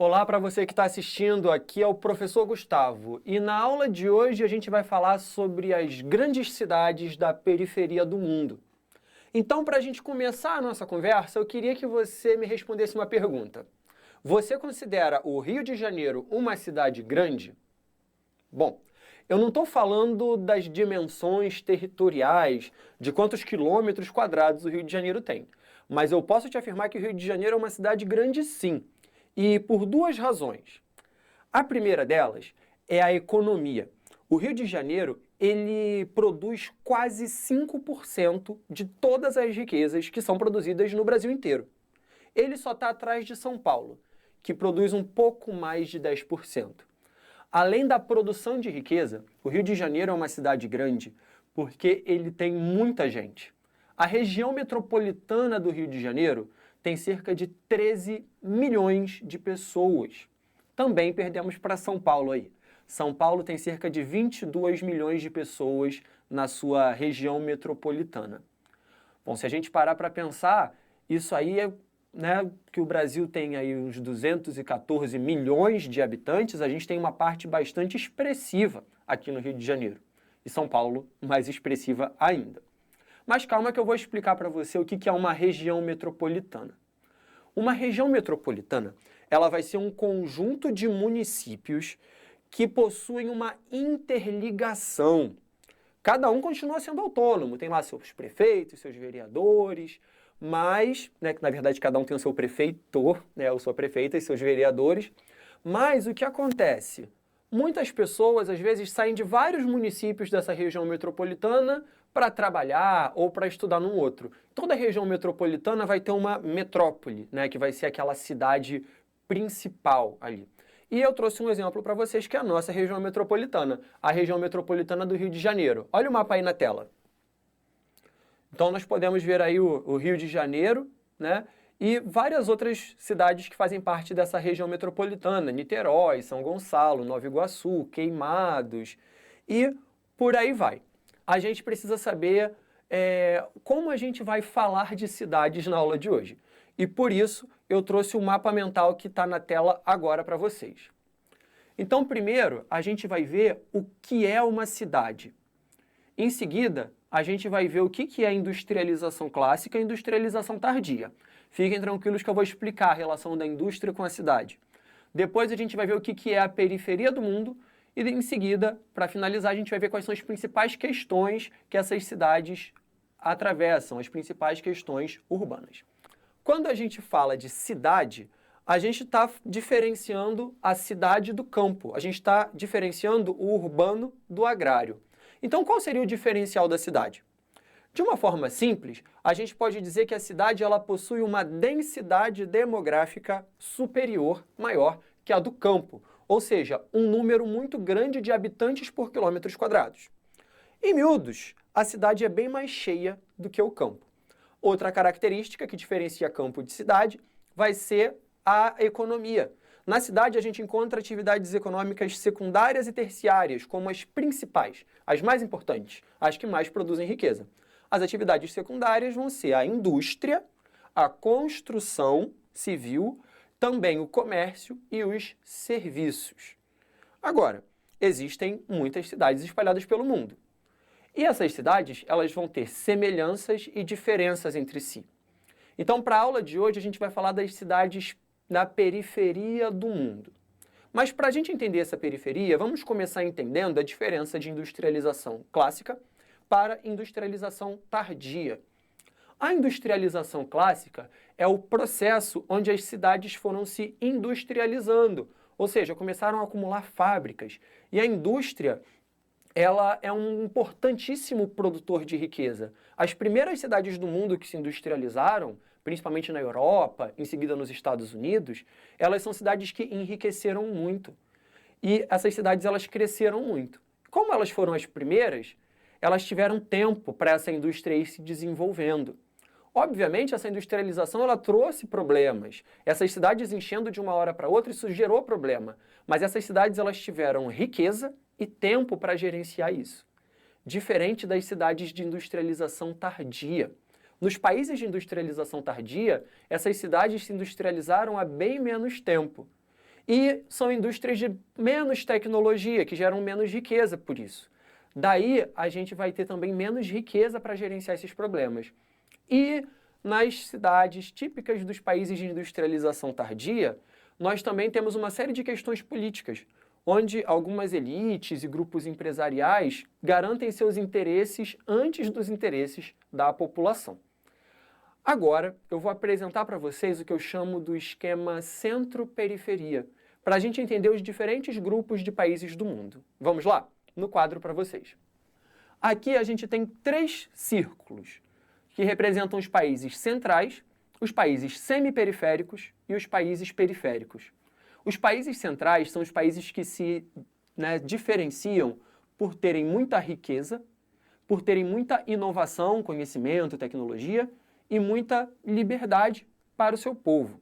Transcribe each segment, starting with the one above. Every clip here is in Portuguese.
Olá para você que está assistindo, aqui é o professor Gustavo e na aula de hoje a gente vai falar sobre as grandes cidades da periferia do mundo. Então, para a gente começar a nossa conversa, eu queria que você me respondesse uma pergunta. Você considera o Rio de Janeiro uma cidade grande? Bom, eu não estou falando das dimensões territoriais, de quantos quilômetros quadrados o Rio de Janeiro tem, mas eu posso te afirmar que o Rio de Janeiro é uma cidade grande sim. E por duas razões. A primeira delas é a economia. O Rio de Janeiro, ele produz quase 5% de todas as riquezas que são produzidas no Brasil inteiro. Ele só está atrás de São Paulo, que produz um pouco mais de 10%. Além da produção de riqueza, o Rio de Janeiro é uma cidade grande porque ele tem muita gente. A região metropolitana do Rio de Janeiro tem cerca de 13 milhões de pessoas. Também perdemos para São Paulo aí. São Paulo tem cerca de 22 milhões de pessoas na sua região metropolitana. Bom, se a gente parar para pensar, isso aí é, que o Brasil tem aí uns 214 milhões de habitantes, a gente tem uma parte bastante expressiva aqui no Rio de Janeiro. E São Paulo, mais expressiva ainda. Mas calma que eu vou explicar para você o que é uma região metropolitana. Uma região metropolitana, ela vai ser um conjunto de municípios que possuem uma interligação. Cada um continua sendo autônomo, tem lá seus prefeitos, seus vereadores, mas, na verdade, cada um tem o seu prefeitor, ou sua prefeita e seus vereadores. Mas o que acontece? Muitas pessoas, às vezes, saem de vários municípios dessa região metropolitana para trabalhar ou para estudar num outro. Toda região metropolitana vai ter uma metrópole, que vai ser aquela cidade principal ali. E eu trouxe um exemplo para vocês que é a nossa região metropolitana, a região metropolitana do Rio de Janeiro. Olha o mapa aí na tela. Então nós podemos ver aí o Rio de Janeiro, e várias outras cidades que fazem parte dessa região metropolitana, Niterói, São Gonçalo, Nova Iguaçu, Queimados e por aí vai. A gente precisa saber como a gente vai falar de cidades na aula de hoje. E por isso eu trouxe o mapa mental que está na tela agora para vocês. Então primeiro a gente vai ver o que é uma cidade. Em seguida, a gente vai ver o que é industrialização clássica e industrialização tardia. Fiquem tranquilos que eu vou explicar a relação da indústria com a cidade. Depois a gente vai ver o que é a periferia do mundo e em seguida, para finalizar, a gente vai ver quais são as principais questões que essas cidades atravessam, as principais questões urbanas. Quando a gente fala de cidade, a gente está diferenciando a cidade do campo, a gente está diferenciando o urbano do agrário. Então, qual seria o diferencial da cidade? De uma forma simples, a gente pode dizer que a cidade ela possui uma densidade demográfica superior, maior, que a do campo, ou seja, um número muito grande de habitantes por quilômetros quadrados. Em miúdos, a cidade é bem mais cheia do que o campo. Outra característica que diferencia campo de cidade vai ser a economia. Na cidade, a gente encontra atividades econômicas secundárias e terciárias como as principais, as mais importantes, as que mais produzem riqueza. As atividades secundárias vão ser a indústria, a construção civil, também o comércio e os serviços. Agora, existem muitas cidades espalhadas pelo mundo. E essas cidades, elas vão ter semelhanças e diferenças entre si. Então, para a aula de hoje, a gente vai falar das cidades na periferia do mundo. Mas para a gente entender essa periferia, vamos começar entendendo a diferença de industrialização clássica para industrialização tardia. A industrialização clássica é o processo onde as cidades foram se industrializando, ou seja, começaram a acumular fábricas. E a indústria, ela é um importantíssimo produtor de riqueza. As primeiras cidades do mundo que se industrializaram, principalmente na Europa, em seguida nos Estados Unidos, elas são cidades que enriqueceram muito. E essas cidades elas cresceram muito. Como elas foram as primeiras, elas tiveram tempo para essa indústria ir se desenvolvendo. Obviamente, essa industrialização ela trouxe problemas. Essas cidades enchendo de uma hora para outra, isso gerou problema. Mas essas cidades elas tiveram riqueza e tempo para gerenciar isso. Diferente das cidades de industrialização tardia. Nos países de industrialização tardia, essas cidades se industrializaram há bem menos tempo. E são indústrias de menos tecnologia, que geram menos riqueza por isso. Daí, a gente vai ter também menos riqueza para gerenciar esses problemas. E nas cidades típicas dos países de industrialização tardia, nós também temos uma série de questões políticas, onde algumas elites e grupos empresariais garantem seus interesses antes dos interesses da população. Agora, eu vou apresentar para vocês o que eu chamo do esquema centro-periferia, para a gente entender os diferentes grupos de países do mundo. Vamos lá? No quadro para vocês. Aqui a gente tem 3 círculos, que representam os países centrais, os países semiperiféricos e os países periféricos. Os países centrais são os países que se diferenciam por terem muita riqueza, por terem muita inovação, conhecimento, tecnologia e muita liberdade para o seu povo.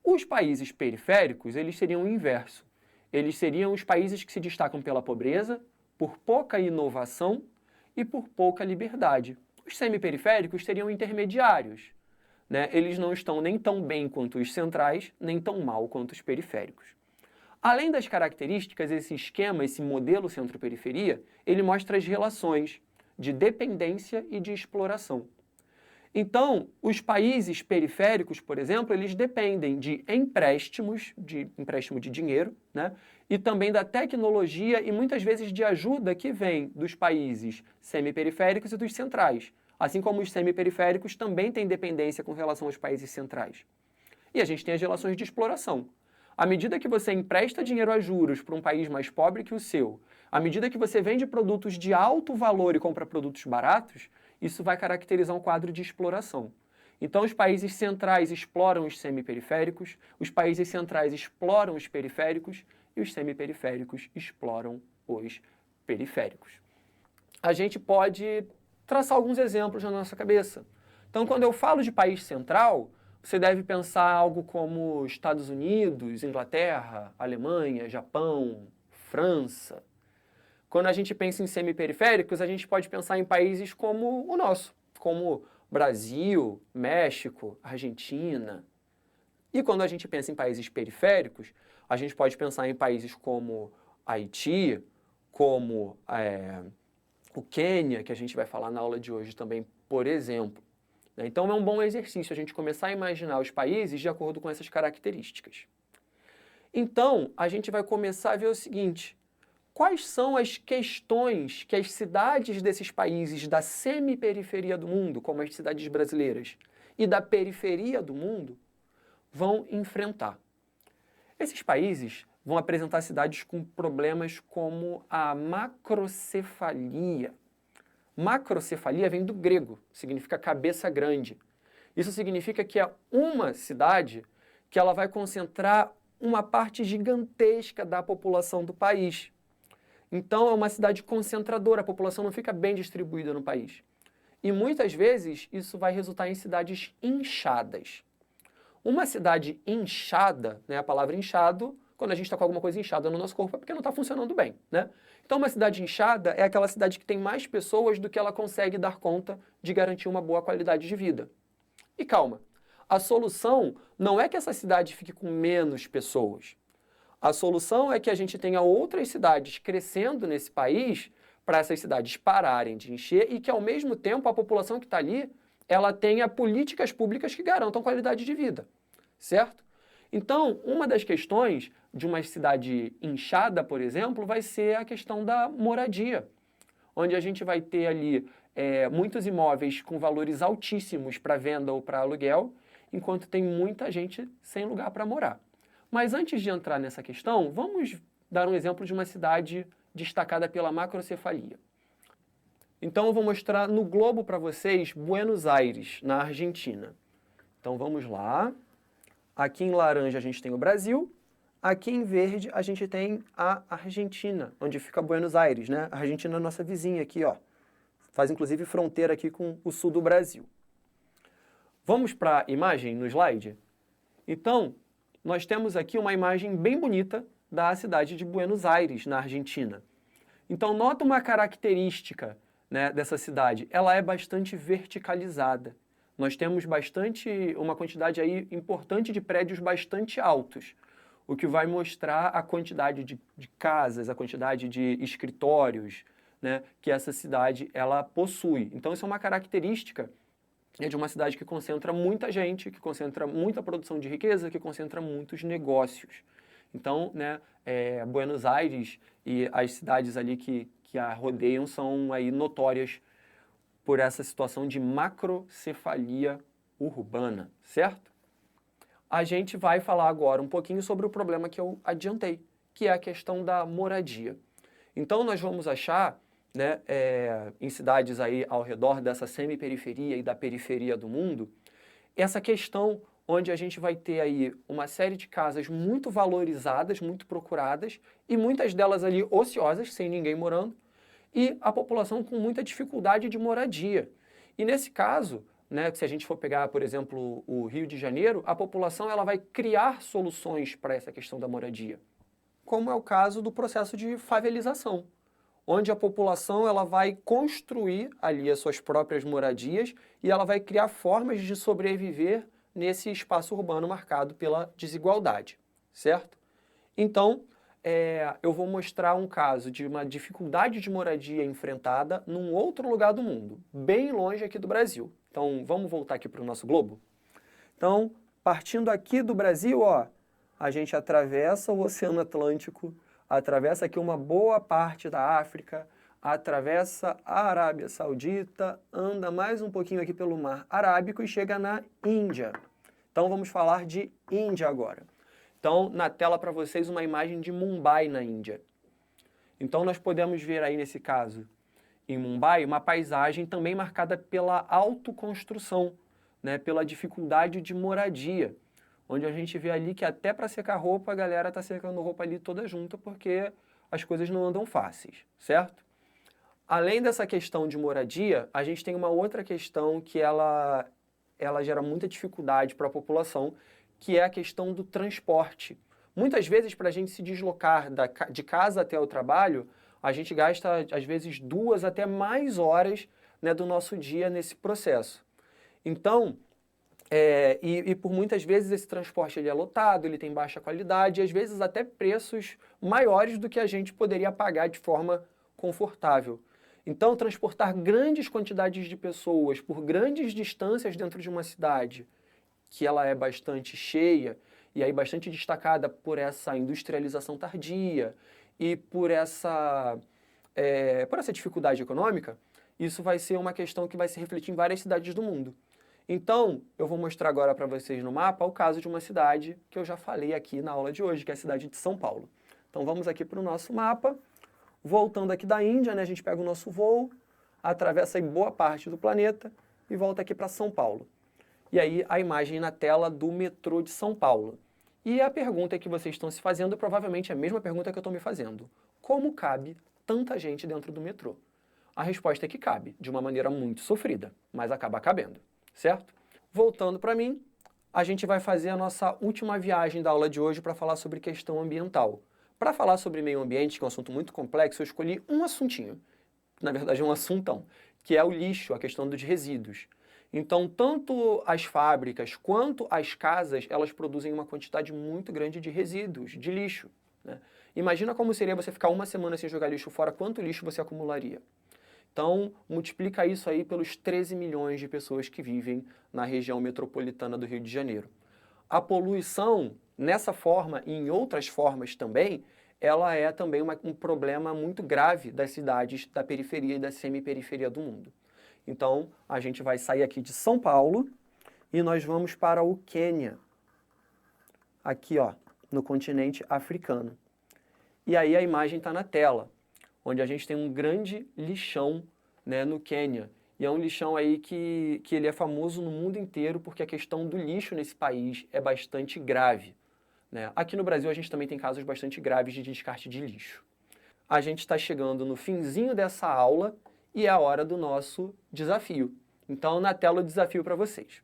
Os países periféricos, eles seriam o inverso. Eles seriam os países que se destacam pela pobreza, por pouca inovação e por pouca liberdade. Os semiperiféricos seriam intermediários. Eles não estão nem tão bem quanto os centrais, nem tão mal quanto os periféricos. Além das características, esse esquema, esse modelo centro-periferia, ele mostra as relações de dependência e de exploração. Então, os países periféricos, por exemplo, eles dependem de empréstimo de dinheiro, e também da tecnologia e muitas vezes de ajuda que vem dos países semiperiféricos e dos centrais. Assim como os semiperiféricos também têm dependência com relação aos países centrais. E a gente tem as relações de exploração. À medida que você empresta dinheiro a juros para um país mais pobre que o seu, à medida que você vende produtos de alto valor e compra produtos baratos, isso vai caracterizar um quadro de exploração. Então, os países centrais exploram os semiperiféricos, os países centrais exploram os periféricos e os semiperiféricos exploram os periféricos. A gente pode traçar alguns exemplos na nossa cabeça. Então, quando eu falo de país central, você deve pensar algo como Estados Unidos, Inglaterra, Alemanha, Japão, França. Quando a gente pensa em semiperiféricos, a gente pode pensar em países como o nosso, como Brasil, México, Argentina. E quando a gente pensa em países periféricos, a gente pode pensar em países como Haiti, como o Quênia, que a gente vai falar na aula de hoje também, por exemplo. Então é um bom exercício a gente começar a imaginar os países de acordo com essas características. Então, a gente vai começar a ver o seguinte: quais são as questões que as cidades desses países da semiperiferia do mundo, como as cidades brasileiras, e da periferia do mundo, vão enfrentar? Esses países vão apresentar cidades com problemas como a macrocefalia. Macrocefalia vem do grego, significa cabeça grande. Isso significa que é uma cidade que ela vai concentrar uma parte gigantesca da população do país. Então, é uma cidade concentradora, a população não fica bem distribuída no país. E muitas vezes isso vai resultar em cidades inchadas. Uma cidade inchada, a palavra inchado, quando a gente está com alguma coisa inchada no nosso corpo, é porque não está funcionando bem, Então, uma cidade inchada é aquela cidade que tem mais pessoas do que ela consegue dar conta de garantir uma boa qualidade de vida. E calma, a solução não é que essa cidade fique com menos pessoas. A solução é que a gente tenha outras cidades crescendo nesse país para essas cidades pararem de encher e que, ao mesmo tempo, a população que está ali, ela tenha políticas públicas que garantam qualidade de vida, certo? Então, uma das questões de uma cidade inchada, por exemplo, vai ser a questão da moradia, onde a gente vai ter ali muitos imóveis com valores altíssimos para venda ou para aluguel, enquanto tem muita gente sem lugar para morar. Mas antes de entrar nessa questão, vamos dar um exemplo de uma cidade destacada pela macrocefalia. Então eu vou mostrar no globo para vocês Buenos Aires, na Argentina. Então vamos lá. Aqui em laranja a gente tem o Brasil, aqui em verde a gente tem a Argentina, onde fica Buenos Aires, A Argentina é a nossa vizinha aqui, ó. Faz inclusive fronteira aqui com o sul do Brasil. Vamos para a imagem no slide? Então, nós temos aqui uma imagem bem bonita da cidade de Buenos Aires, na Argentina. Então, nota uma característica dessa cidade. Ela é bastante verticalizada. Nós temos uma quantidade aí importante de prédios bastante altos, o que vai mostrar a quantidade de casas, a quantidade de escritórios, né, que essa cidade ela possui. Então, isso é uma característica de uma cidade que concentra muita gente, que concentra muita produção de riqueza, que concentra muitos negócios. Então, né, Buenos Aires e as cidades ali que a rodeiam são aí notórias por essa situação de macrocefalia urbana, certo? A gente vai falar agora um pouquinho sobre o problema que eu adiantei, que é a questão da moradia. Então, nós vamos achar, né, em cidades aí ao redor dessa semi-periferia e da periferia do mundo, essa questão onde a gente vai ter aí uma série de casas muito valorizadas, muito procuradas, e muitas delas ali ociosas, sem ninguém morando, e a população com muita dificuldade de moradia. E nesse caso, né, se a gente for pegar, por exemplo, o Rio de Janeiro, a população ela vai criar soluções para essa questão da moradia, como é o caso do processo de favelização, onde a população ela vai construir ali as suas próprias moradias e ela vai criar formas de sobreviver nesse espaço urbano marcado pela desigualdade, certo? Então, eu vou mostrar um caso de uma dificuldade de moradia enfrentada num outro lugar do mundo, bem longe aqui do Brasil. Então, vamos voltar aqui para o nosso globo? Então, partindo aqui do Brasil, ó, a gente atravessa o Oceano Atlântico, atravessa aqui uma boa parte da África, atravessa a Arábia Saudita, anda mais um pouquinho aqui pelo Mar Arábico e chega na Índia. Então vamos falar de Índia agora. Então, na tela para vocês uma imagem de Mumbai, na Índia. Então nós podemos ver aí nesse caso, em Mumbai, uma paisagem também marcada pela autoconstrução, né, pela dificuldade de moradia, onde a gente vê ali que até para secar roupa, a galera está secando roupa ali toda junta porque as coisas não andam fáceis, certo? Além dessa questão de moradia, a gente tem uma outra questão que ela gera muita dificuldade para a população, que é a questão do transporte. Muitas vezes, para a gente se deslocar de casa até o trabalho, a gente gasta, às vezes, 2 até mais horas, né, do nosso dia nesse processo. Então, por muitas vezes esse transporte ele é lotado, ele tem baixa qualidade e às vezes até preços maiores do que a gente poderia pagar de forma confortável. Então, transportar grandes quantidades de pessoas por grandes distâncias dentro de uma cidade, que ela é bastante cheia e aí bastante destacada por essa industrialização tardia e por essa dificuldade econômica, isso vai ser uma questão que vai se refletir em várias cidades do mundo. Então, eu vou mostrar agora para vocês no mapa o caso de uma cidade que eu já falei aqui na aula de hoje, que é a cidade de São Paulo. Então, vamos aqui para o nosso mapa. Voltando aqui da Índia, né, a gente pega o nosso voo, atravessa aí boa parte do planeta e volta aqui para São Paulo. E aí a imagem na tela do metrô de São Paulo. E a pergunta que vocês estão se fazendo provavelmente é a mesma pergunta que eu estou me fazendo. Como cabe tanta gente dentro do metrô? A resposta é que cabe, de uma maneira muito sofrida, mas acaba cabendo, certo? Voltando para mim, a gente vai fazer a nossa última viagem da aula de hoje para falar sobre questão ambiental. Para falar sobre meio ambiente, que é um assunto muito complexo, eu escolhi um assuntinho, na verdade é um assuntão, que é o lixo, a questão dos resíduos. Então, tanto as fábricas quanto as casas, elas produzem uma quantidade muito grande de resíduos, de lixo, né? Imagina como seria você ficar uma semana sem jogar lixo fora, quanto lixo você acumularia. Então, multiplica isso aí pelos 13 milhões de pessoas que vivem na região metropolitana do Rio de Janeiro. A poluição, nessa forma e em outras formas também, ela é também um problema muito grave das cidades da periferia e da semi-periferia do mundo. Então, a gente vai sair aqui de São Paulo e nós vamos para o Quênia, aqui ó, no continente africano. E aí a imagem está na tela, onde a gente tem um grande lixão, né, no Quênia. E é um lixão aí que ele é famoso no mundo inteiro porque a questão do lixo nesse país é bastante grave, né? Aqui no Brasil a gente também tem casos bastante graves de descarte de lixo. A gente está chegando no finzinho dessa aula e é a hora do nosso desafio. Então, na tela o desafio para vocês.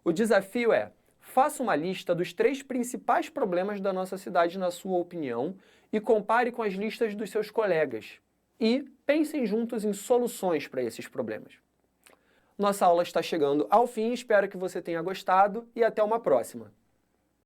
O desafio é: faça uma lista dos 3 principais problemas da nossa cidade na sua opinião e compare com as listas dos seus colegas. E pensem juntos em soluções para esses problemas. Nossa aula está chegando ao fim, espero que você tenha gostado e até uma próxima.